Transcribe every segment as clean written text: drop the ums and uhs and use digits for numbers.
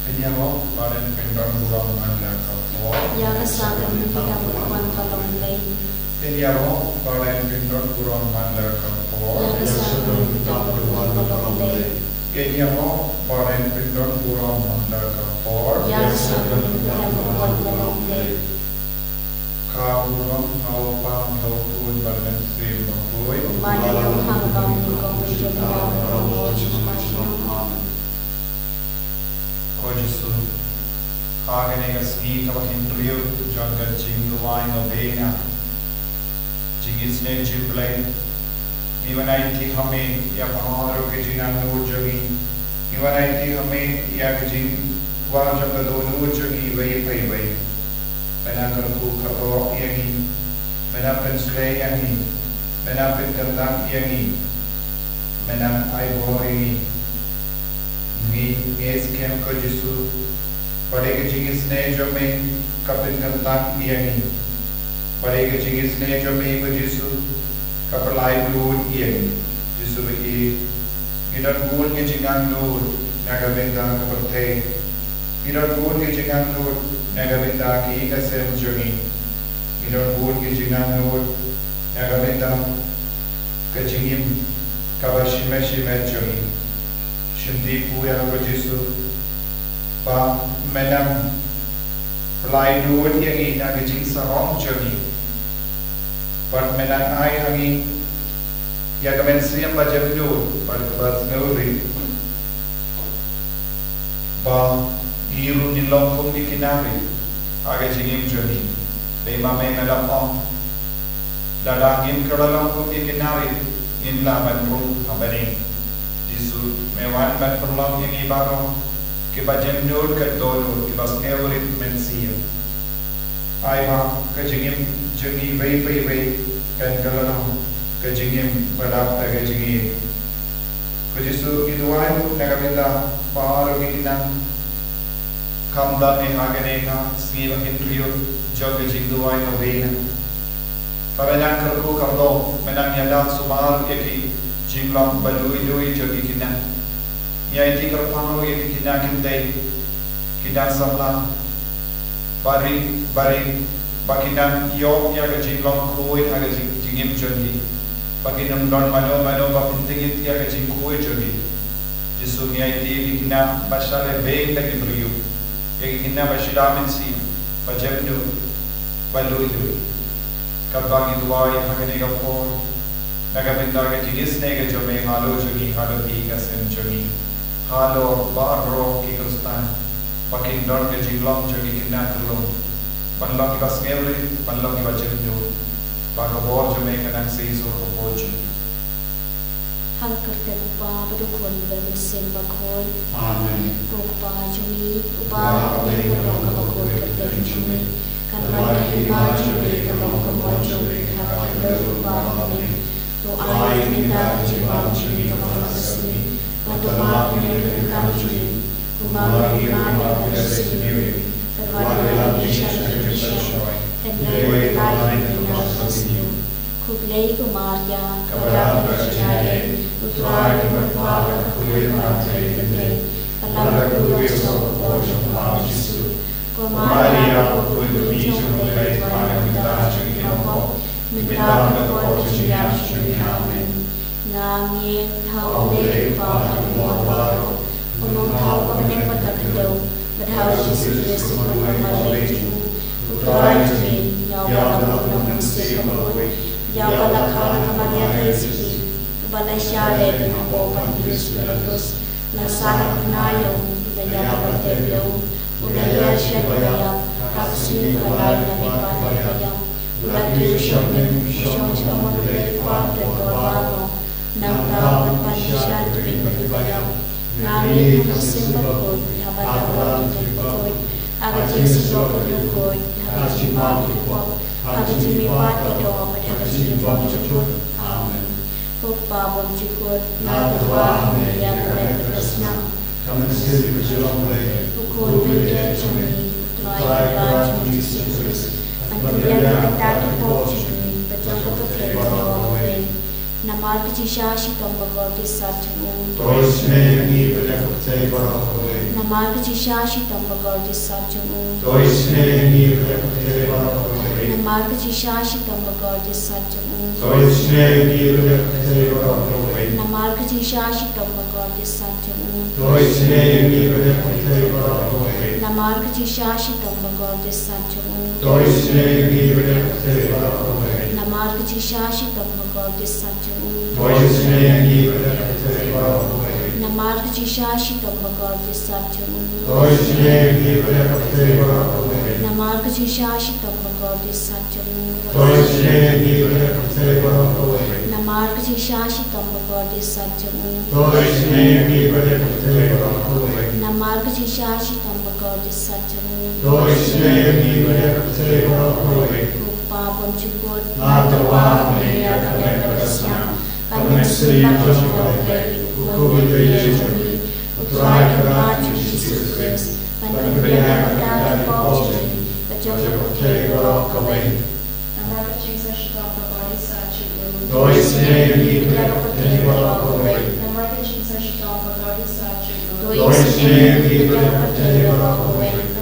Kenyamo baren pendon buang manda kapo. Ya kesalahan kita berkuan tolong lei. Kenyamo baren pendon buang manda kapo. Ya kesalahan kita berkuan tolong lei. Kenyamo baren pendon buang manda kapo. Ya kesalahan kita berkuan tolong lei. Kaurong au pam lokun baren sim bakoi. Mana yang hambang kau mencoba merawat Kojisu Hagane Sngi Hindu Janga Jingisynei Novena Jingisynei-blei Niwanaiti hame ya paharo ke jinanu jogi Niwanaiti hame ya ke jin wa janga donu jogi wei pai wei Mena karku kato yangi Mena penslei yangi Mena pentandang yangi Mena aibo yangi Ngeskem Kojisu Padega Jingisynei-blei kapin kantak iyangi Padega Jingisynei-blei Kojisu kapalai lud iyangi Jisu bagi Gidan gul ke jingang lud Nagabinda kaparte Gidan gul ke jingang lud Nagabinda ki ikasem jongi Gidan gul ke jingang lud Nagabinda kajingim kabashime jongi Shimdi puya Kojisu Ba menam Pelai duod yangi nagajing sarong jogi Pat menang ai hangi Yagamen siyam bajam duod Pat kabat nguri Ba Niru nilongkong di kinari Agajingim jogi Lema may melapong Ladangin kalalongkong di kinari Inlaman kong kabaning Jisu mewan ban perlong yang ibaro Kiba jemnur ke dolu Kiba sneverit mensia Aiba kejingim jengi wei pei wei Kan kalanong kejingim padap ta kejingim Kujisu iduan nagabinda Paharo kikinang Kamda ni hagane ka Sngi Hindu Jog kejingduan Novena Pabenang kerku kamdo Menang yadak sumar eki Jinglang balui-lui jogi kina Nyai tikar panglo yaki kina kindai Kina sabla Bari Bakinang yop yaga jinglang kuoi haga jingim jogi Bakinam don mano bapintingit yaga jing kuoi jogi Jisu nyai tiki kina Basyale beng lagi beriu Yaki kina basyidamin si Bajemnu Balui-lui Kabang ituai haga nega por Nagabinda ke Jingisynei-blei halo jogi halo pi kasem jogi halo barro ki krustan pakin don ke jinglong jogi kina kerlo panlong ki basngevri panlong ki bajemjo bagabor jome kanang seiso opojo Hal kerja upa berukun bermesin bakoi Amen. Upa jumi upa beri kerong bakoi kerja jumi Karena hima jumi kerong kemon jumi hak berupa jumi Doa yang minta jiwa jumi kepala kesini Doa yang minta jumi Kumala hima bersini Terwadalah bisa terjadi Hendai lain minta kesini Kublai kumarya Kepada berjaya Utuai berkuala kuih materi gede Dalam kuih sopo jumlah Yesus Kumarya kuih bijum dari pada minta jumi nopo Minta berkuat jiwa jumi amin Ngangin hau lei pada muabaro Umum hau pemenek pada kedau Berhau Yesus Yesus mengalai jumi Utuai jumi Nyawa dalam mengisi melalui Yang balakala kematian rezeki Balai syare dengan bopan Yesus Kristus Lasana kenayong Daya bertebeu Udaya syariah Haksi balai dan ibadah Ulat syamim syam mulai kuat berwarna Nang tahu panisyan berbayang Nami hasil berkut Habat berkut Agak jisro berkut Agak jimat berkut Agak jimipat berdoa pada jimat berkut Amen Pukpa berjukut Nadwa yang berkesenang Kami sendiri berjuang mulai Pukul berdaya jami Tuai jami Yesus Kemudian kita dipotong betul-betul Namal kecisa si tombol di satu. Terus menyanyi pada kota Baphylla. Namargachishashi Tambagordi Satchamu. Sngi-blei Baphylla. Namargachishashi Tambagordi Satchamu. Sngi-blei Baphylla. Namargachishashi Tambagordi Satchamu. Sngi-blei Baphylla. Namargachishashi Tambagordi Satchamu. Sngi-blei Baphylla. Namargachishashi Tambagordi Satchamu. Sngi-blei Baphylla. Namargachishashi Tambagordi Satchamu. Sngi-blei Baphylla. Namargachishashi Tambagordi Satchamu. Sngi-blei Baphylla. Namargachishashi Tambagordi Satchamu. Sngi-blei Baphylla. Namargachishashi Tambagordi Satchamu. Sngi-blei Baphylla. Rupa Bonchukut Natawa Maya Kamekasna. Kamesri Pashmavai. Ukubudayachami. Uttarakarati Jesus. Panagriyakarati Bojani. Pajapate Varakavai. Namargachishashi Tambagordi Satchamu. Sngi-blei Baphylla. Namargachishashi Tambagordi Satchamu. Sngi-blei Baphylla.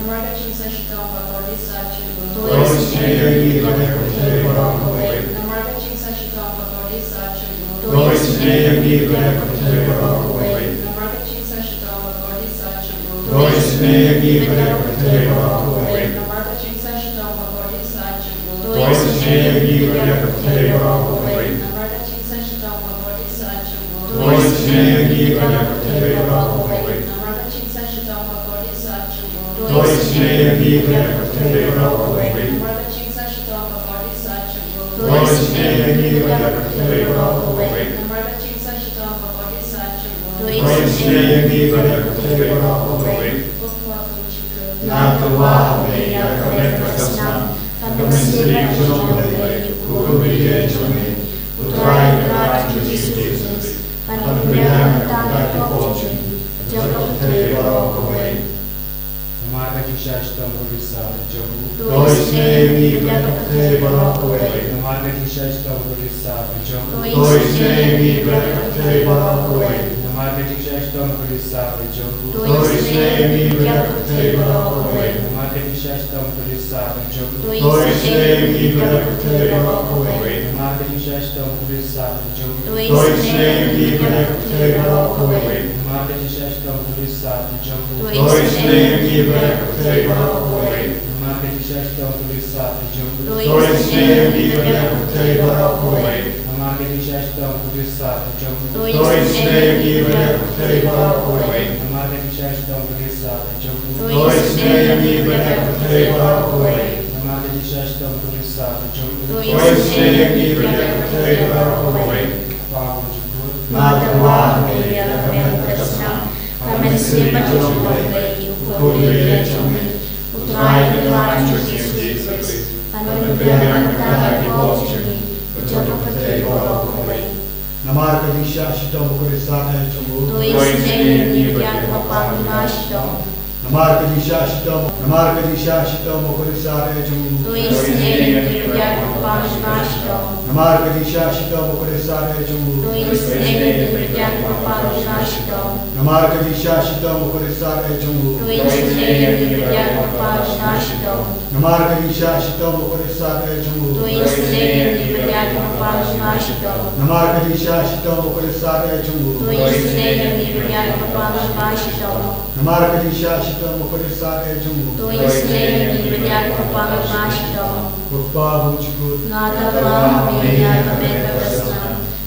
Namargachishashi Tambagordi Satchamu. Sngi-blei Baphylla. Namargachishashi Tambagordi Satchamu. Sngi-blei Baphylla. Namargachishashi Tambagordi Satchamu. Sngi-blei Baphylla. Namargachishashi Tambagordi Satchamu. Sngi-blei Baphylla. Namargachishashi Tambagordi Satchamu. Sngi-blei Baphylla. Namargachishashi Tambagordi Satchamu. Sngi-blei Baphylla. Namargachishashi Tambagordi Satchamu. Sngi-blei Baphylla. Namargachishashi Tambagordi Satchamu. Sngi-blei Baphylla. Natawa Maya Kamekasna. Kamesri Pashmavai. Ukubudayachami. Uttarakarati Jesus. Panagriyakarati Bojani. Pajapate Varakavai. Namargachishashi Tambagordi Satchamu. Sngi-blei Baphylla. Namargachishashi Tambagordi Satchamu. Sngi-blei Baphylla. Namargachishashi Tambagordi Satchamu. Sngi-blei Baphylla. Namargachishashi Tambagordi Satchamu. Sngi-blei Baphylla. Namargachishashi Tambagordi Satchamu. Sngi-blei Baphylla. Namargachishashi Tambagordi Satchamu. Sngi-blei Baphylla. Namargachishashi Tambagordi Satchamu. Sngi-blei Baphylla. Namargachishashi Tambagordi Satchamu. Sngi-blei Baphylla. Namargachishashi Tambagordi Satchamu. Sngi-blei Baphylla. Namargachishashi Tambagordi Satchamu. Sngi-blei Baphylla. Natawa Maya Kamekasna. Kamesri Pashmavai. Ukubudayachami. Uttarakarati Jesus. Panagriyakarati Bojani. Pajapate Varakavai. Namargachishashi Tambagordi Satchamu. Sngi-blei Baphylla. Namargachishashi Tambagordi Satchamu. Sngi-blei Baphylla. Namargachishashi Tambagordi Satchamu. Sngi-blei Baphylla. Namargachishashi Tambagordi Satchamu. Sngi-blei Baphylla. Namargachishashi Tambagordi Satchamu. Sngi-blei Baphylla. Namargachishashi Tambagordi Satchamu. Sngi-blei Baphylla. Namargachishashi Tambagordi Satchamu. Sngi-blei Baphylla. Rupa Bonchukut. Natawa Maya Kamekasna.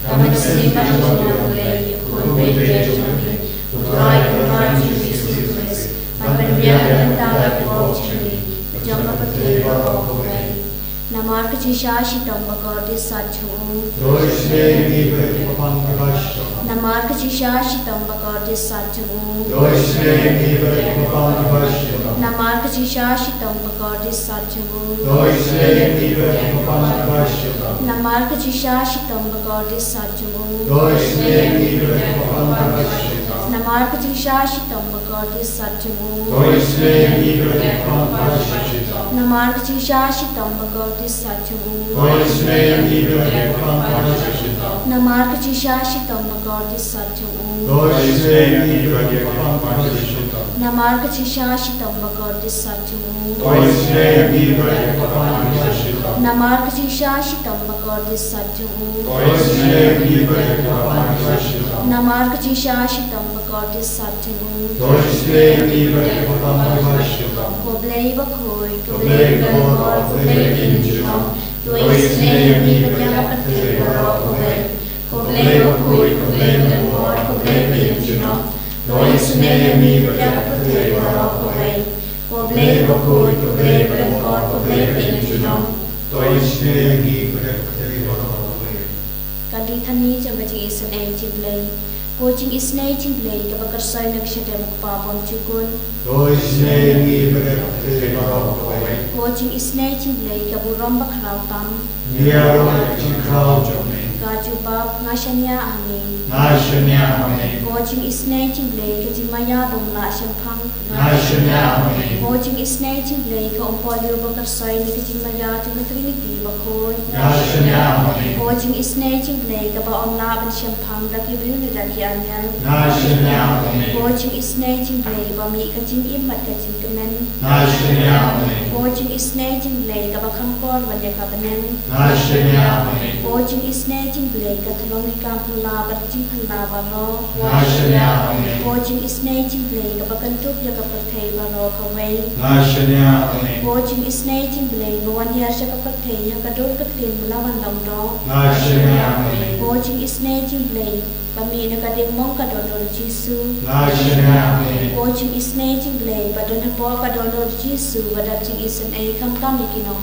Kamesri Pashmavai. Ukubudayachami. Uttarakarati Jesus. Panagriyakarati Bojani. Pajapate Varakavai. Namargachishashi Tambagordi Satchamu. Sngi-blei Baphylla. Namargachishashi Tambagordi Satchamu. Sngi-blei Baphylla. Namargachishashi Tambagordi Satchamu. Sngi-blei Baphylla. Namargachishashi Tambagordi Satchamu. Sngi-blei Baphylla. Namargachishashi Tambagordi Satchamu. Sngi-blei Baphylla. Namargachishashi Tambagordi Satchamu. Sngi-blei Baphylla. Namargachishashi Tambagordi Satchamu. Sngi-blei Baphylla. Namar Kachishatam Bakordis Satchum. Toisne Vibre Kapanishita. Namar Kachishatam Bakordis Satchum. Toisne Vibre Kapanishita. Namar Kachishatam Bakordis Satchum. Toisne Vibre Kapanishita. Koblei Bakoi, Koblei Kor, Koblei Injunam. Toisne Vibre Kapanishita. Koblei Bakoi, Koblei Kor, Koblei Injunam. Toisne Vibre Kapanishita. Koblei Bakoi, Koblei Kor, Koblei Injunam. Toisne Vibre Kapanishita. Kadithani Jabati is an Jingisynei-blei. Coaching is Jingisynei-blei, Kabakarsai Nakshadam Papam Chikun. Jingisynei-blei Kapanishita. Coaching is Jingisynei-blei, Kaburam Bakrautam. Niaro Chikrao Jome. Kajubab Nashanya Ami. Nashanya Ami. Coaching is Jingisynei-blei, Kajimaya Bumla Shampang. Nashanya Ami. Coaching is Jingisynei-blei, Kaumpolio Bakarsai Nikajimaya Tumatrinity Bakoi. Nashanya Ami. Coaching is Jingisynei-blei, Kabaomla and Shampang, Dakibu Daki Anyal. Nashanya Ami. Coaching is Jingisynei-blei, Bami Kajim Imat Kajim Kamen. Nashanya Ami. Coaching is Jingisynei-blei, Kabakankor Vanyakabanen. Nashanya Ami. Coaching is Jingisynei-blei, Kathalong Kampula Batim Pala Baro. Nashanya Ami. Coaching is Jingisynei-blei, Kabakantup Yakapatay Baro Kaway. Nashanya Ami. Coaching is Jingisynei-blei, Bawandia Shakapatay Yakador Katin Mulawan Lamdo. Nashanya Ami. Coaching is Jingisynei-blei, Bami Nakading Monkador Jisu. Nashanya Ami. Coaching is Jingisynei-blei, Badon Hapor Kador Jisu, Badaching is an A Kamkamikinong.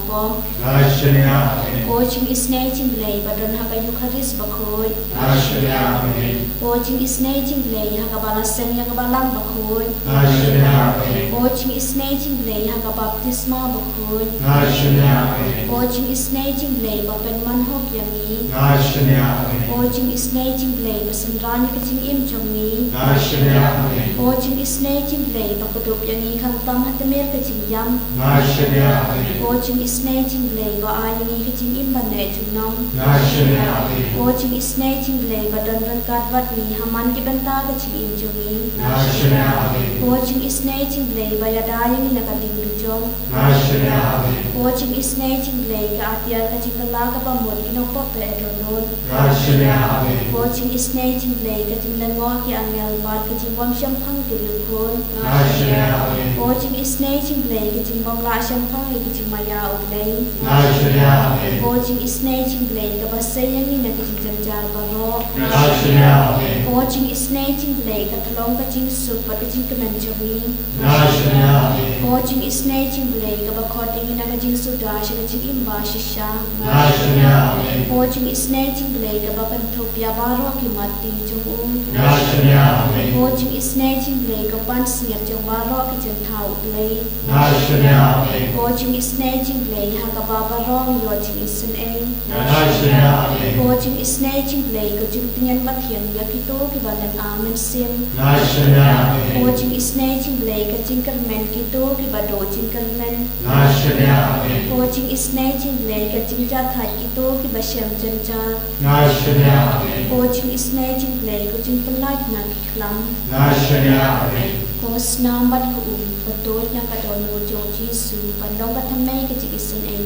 Nashanya Ami. Coaching is Jingisynei-blei, Badon Hakayukaris Bakoi. Nashanya Ami. Coaching is Jingisynei-blei, Hakabalasen Yakabalang Bakoi. Nashanya Ami. Coaching is Jingisynei-blei, Hakabaptisma Bakoi. Nashanya Ami. Coaching is Jingisynei-blei, Bapen Manhok Yami. Nashanya Ami. Coaching is Jingisynei-blei, Basendrani Kaching Im Chongmi. Nashanya Ami. Coaching is Jingisynei-blei, Bakudup Yangi Kangtam Hatamir Kaching Yam. Nashanya Ami. Coaching is Jingisynei-blei, Baayangi Kaching Im Bane Chunam. Nashanya Ami. Coaching is Jingisynei-blei, Badan Rangkat Vatmi Haman Kibanta Kaching Im Chongmi. Nashanya Ami. Coaching is Jingisynei-blei, Bayadayangi Nakating Dujong. Nashanya Ami. Coaching is Jingisynei-blei, Kaatiar Kaching Kalaga Pamut Kinopope Edrodon. Nashanya Ami. Coaching is Jingisynei-blei, Kaching Langwa Ki Angel Bad Kaching Bom Shampang Kililkon. Nashanya Ami. Coaching is Jingisynei-blei, Kaching Bom La Shampang Kaching Maya Ublei. Nashanya Ami. Coaching is Jingisynei-blei, Kabasayangi na Kaching Janjar Baro. Nashanya Ami. Coaching is Jingisynei-blei, Kathalong Kaching Sup Kaching Kananjawi. Nashanya Ami. Coaching is Jingisynei-blei, Kabakoting na Kaching Sudash Kaching Imba Shisha. Nashanya Ami. Coaching is Jingisynei-blei, Kabakantopia Baro Kimati Chung. Nashanya Ami. Coaching is Jingisynei-blei, Kapan Singap Jong Baro Kaching Tau Blei. Nashanya Ami. Coaching is Jingisynei-blei, Hakababa Rong Yoching is an A. Nashanya Ami. Coaching is Jingisynei-blei, Kaching Tinyan Mathiang Yakito Kibalan Amen Sim. Nashanya Ami. Coaching is Jingisynei-blei, Kaching Karmen Kito Kibado Ching Karmen. Nashanya Ami. Coaching is Jingisynei-blei, Kaching Jathat Kito Kibashem Janjar. Nashanya Ami. Coaching is Jingisynei-blei, Kaching Pelat na Kiklam. Nashanya Ami. Kos nambat ko patol na kadono Jong Jisu, Pandong Katamay Kaching is an A.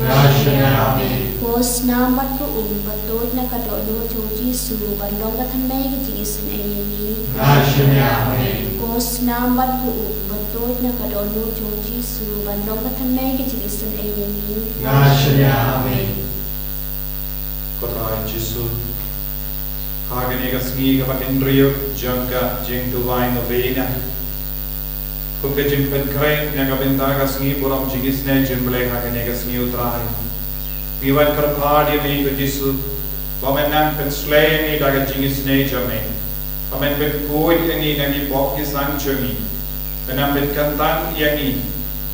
Nashanya Ami. Kos nambat ko patol na kadono Jong Jisu, Pandong Katamay Kaching is an A. Nashanya Ami. Kos nambat ko patol na kadono Jong Jisu, Pandong Katamay Kaching is an A. Nashanya Ami. Kota Jisu Hagenega Sngi Kapa Indriyo Jangka Jing Duwai Novena Kumka Jim Penkrai Naga Bentaga Sngi Buram Jingisynei-blei Hagenega Sngi Utrai Miwan Karpadi Migo Jisu Pamenang Penslayani Daga Jingisynei-blei Pamen Penkoi Yangi Nagi Bokki Sangchungi Penam Penkantang Yangi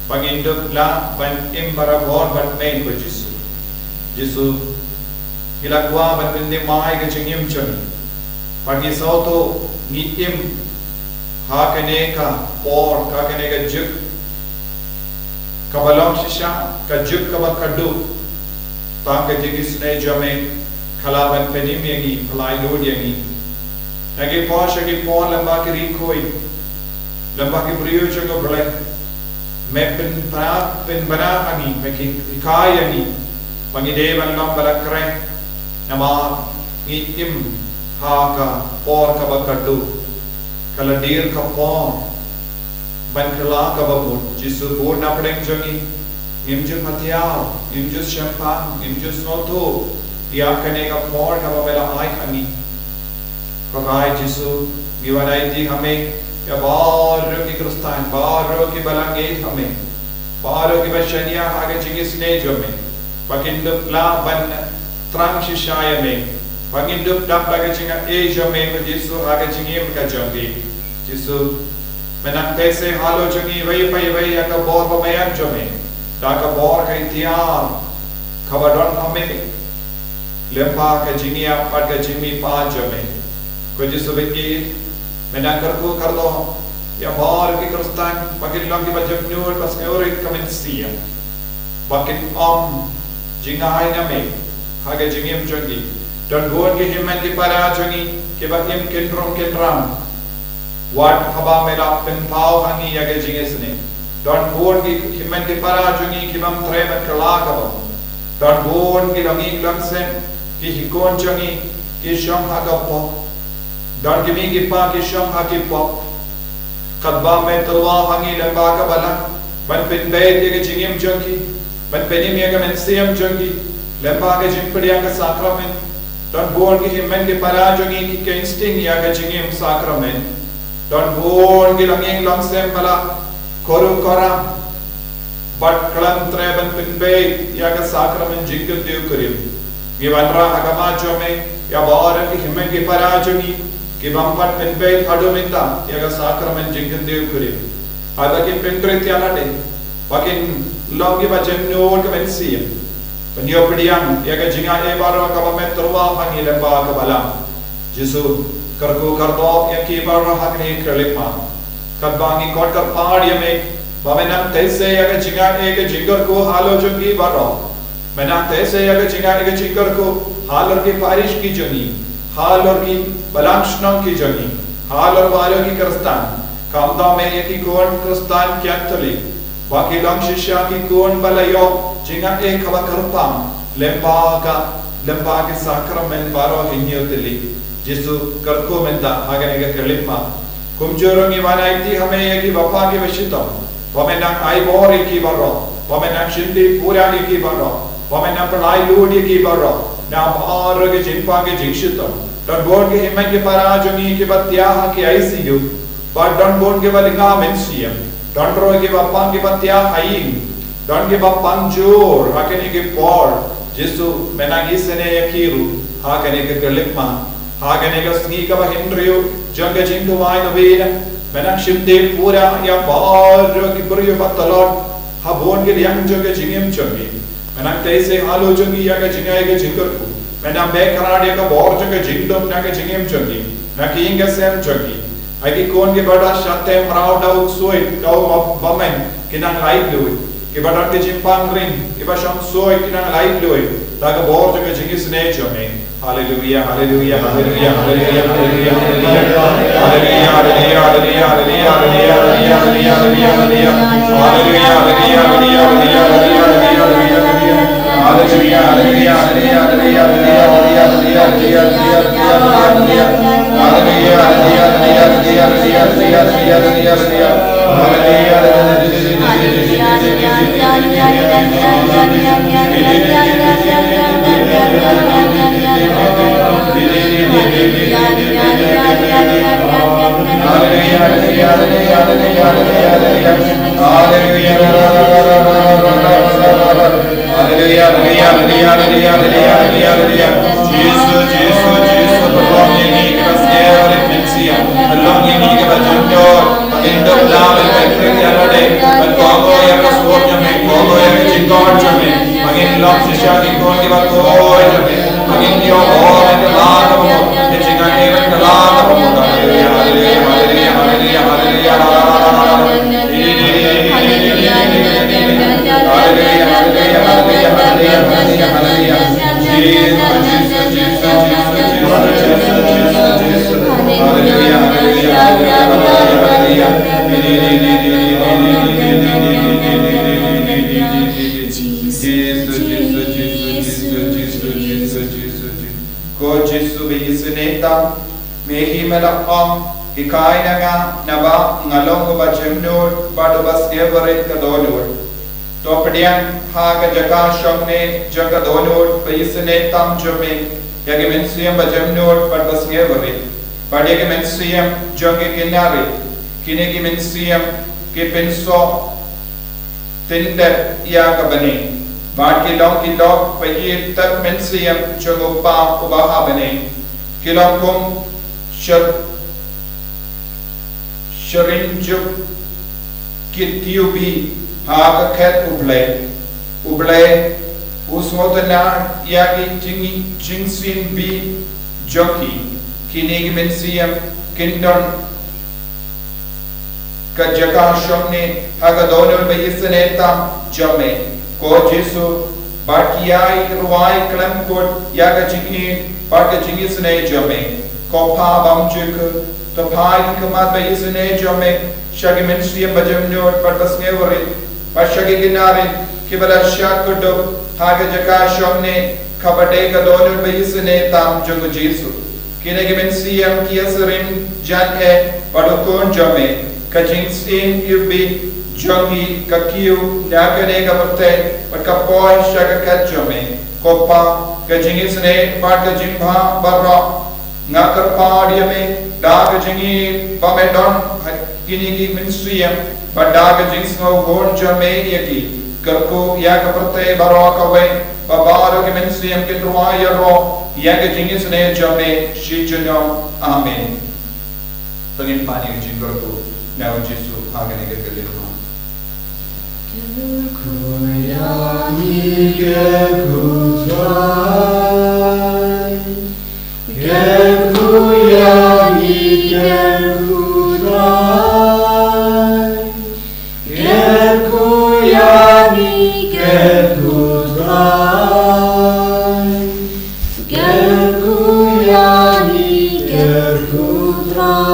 Panginduk La Ban Imbarabor Ban Main Ko Jisu Jisu Ilagwa ban pindi mai ke chingim chun pagi sauto nitim ha kene ka or ka kene ka juk kabalom shisha ka juk ka bakadu tang ke Jingisynei-blei khala ban penim yangi khalai lod yangi nagi posh agi pon lamba ke rikoi lembah Ibriyo juga boleh mepin benar ani making ikaya ni pangidevan lam balakre nama itim haka or kabakadu kaladir kapon ban kala kababun jisu bor na padeng jangi imju patiao imju champagne imju snoto dia kane ka por kababela ai ani kagai jisu giwanai di hame या बारों की कृष्णान बारों की बलांगे हमें बारों की बच्चनिया आगे जिंगिसने जो में पकिंदुप ला बन त्रंग शिशाय में पकिंदुप डब आगे जिंगा ए जो में को जिसु आगे जिंगीम का जोंगी जिसु मेनंते से हालो जोंगी वही या का बोर बमयान जो में ताका बोर का इतिहास खबरों हमें लेम्पा का जिंगिया पड़ का जिंगी पांच जो में को जिसु बिकी menangkarku kardo ya bar ki kristan bakin lang ki bajak nyur pas ngeurit kamensia bakin jingai name hage jingim jongi dan gon ki himmen ki para jongi ki bakim kendram wat haba mela pen pau hangi yage jingesne dan gon ki himmen ki para jongi ki bam tremen kalaka dan gon ki rangi langsen ki hikon jongi ki sham haga po dan kimi gipa ki sham hakipo kadba me talwa hangi lamba ka bala ban pin be de jingim jongi ban penim ye men siam jongi lamba ka jimpdiya ka sakramen dan bon ki himmen ki para jongi ki kensting ya ka jingim sakramen dan bon ki langing langsem bala koru koram bat kalam tre ban pin be ya ka sakramen jingil dev kurim mi vanra agama jome ya bar ki himmen ki para jongi कि बंपट पेनपे हडो मिंदा यागा साक्रमेंट जिंगदेव कुरी आदकिन पेंक्रेत यालाडे बाकिन लॉन्गी बजन्नोर कमेंसिया बनियो पडियां यागा जिंगा ए बारो कबमे तरवा हंगी लेबा कबला जिसु करको करदो यकी बारो हंगी क्रेलिमा कबांगी कोट कर पाड़िया में बामेना तैसे यागा जिंगा एक जिंगर को हालो जोगी बारो मैना तैसे यागा जिंगा एक जिंगर को हालर की बारिश की जोगी हाल और की बलांशनों की जगी हाल और वालों की कृस्तान कामदा में ये की कौन कृस्तान क्या तली बाकी लंग शिष्या की कौन बलायो जिंगा एक हवा करपाम लेम्बा के साक्रमेंट बारो हिन्यो तली जिसु करको मेंदा आगे नेगे कलिमा कुमजोरों की वाना इतनी हमें ये की वफा की वशितम वमें ना आई बोर एक की बारो वमें ना शिंदी पूरा एक की बारो वमें ना पढ़ाई लूट एक की बारो ना बार के जिनपा के जिंशितम dan bon ke himmen ke para jongi ke batia ha ke ICU ba dan bon ke balinga mensia dan ro ke bapang ke batia haing dan ke bapang jor ha ke ne ke por jisu menagi sene yakiru ha ke ne ke kelikma ha ke ne ke sngi ka ba hindriyo janga jintu mai novena menang shimde pura ya bar ke puriyo batalot ha bon ke yang janga jingim jongi menang teise halo jongi ya ke jingai ke jingarku मैंने बेकरार का बहुत जगह जिंदम ना के जिंगम चंगी ना कि इंगे सेम चंगी आई की कौन के बड़ा शाते मराव डाउ सोई डाउ बमेन कि ना लाइफ लोई कि बड़ा के जिंपांग रिंग कि बशम सोई कि ना लाइफ लोई ताकि बहुत जगह जिंगिस ने चमे hallelujah hallelujah hallelujah hallelujah hallelujah hallelujah hallelujah hallelujah hallelujah hallelujah hallelujah hallelujah hallelujah Ko Jesu Jingisynei-blei mehi Mawkhlam ikai nga naba ngalong ba jemnur badu bas everett kadonur to pedian haga jaka shamne jaga donur Jingisynei-blei jome yage mensiam ba jemnur badu bas everett padege mensiam joge kinari kinegi mensiam ke penso tender ya kabane Bad kilong pagi tak mensiam jogopa ubahabane kilong kum sharinjuk kitiubi haga ket uble usmotana yagi Jingisynei-blei joki kinegi mensiam kindon kajaka shamne haga donor Jingisynei-blei jame Ko Jesu Barkiai ruai klem kot yaga jingi barka Jingisynei jame ko pa bamjuk to pai kamat Jingisynei jame shagi mensiam bajamnur barbas ngevori bashagi ginari kibala shakudo haga jaka shamne kabade ka donor Jingisynei tam jogo Jesu kinegi mensiam kiasarim jan padukon jame ka Jingisynei-blei Jongi kakiu nyakane kapate patkapoy shaga kachome kopa Jingisynei barka jimbha barra ngakar diame daga jingi bamedon kinigi mensiam badaga jingsno gon jame yaki karku yakapate barra kawe babaro ke mensiam kinruwa yaro yaga Jingisynei jame shijuno amen tangin pani jingkarku now Jesu hagane kelema Kuyani kekutrai, kekuyani kekutrai, kekuyani kekutrai, kekuyani kekutrai,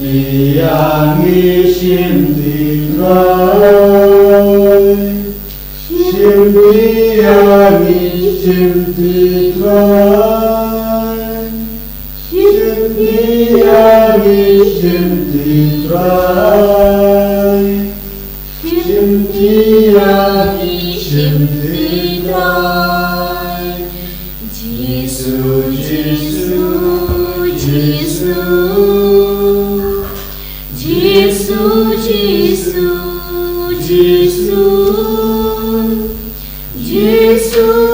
Shimdiyangi Shimdi-blei, Shimdiyangi Shimdi-blei, Shimdiyangi Shimdi-blei, Shimdiyangi Shimdi-blei, Jesu, Jesu, Jesu, Jesu, Jesu,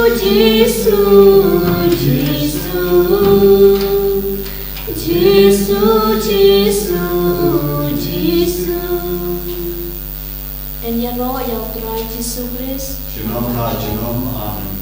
Jesu, Jesu, Jesu, Jesu, Jesu, Jesu. En yang roh yang terai Yesus Kristus. Shalom, Shalom, Amen.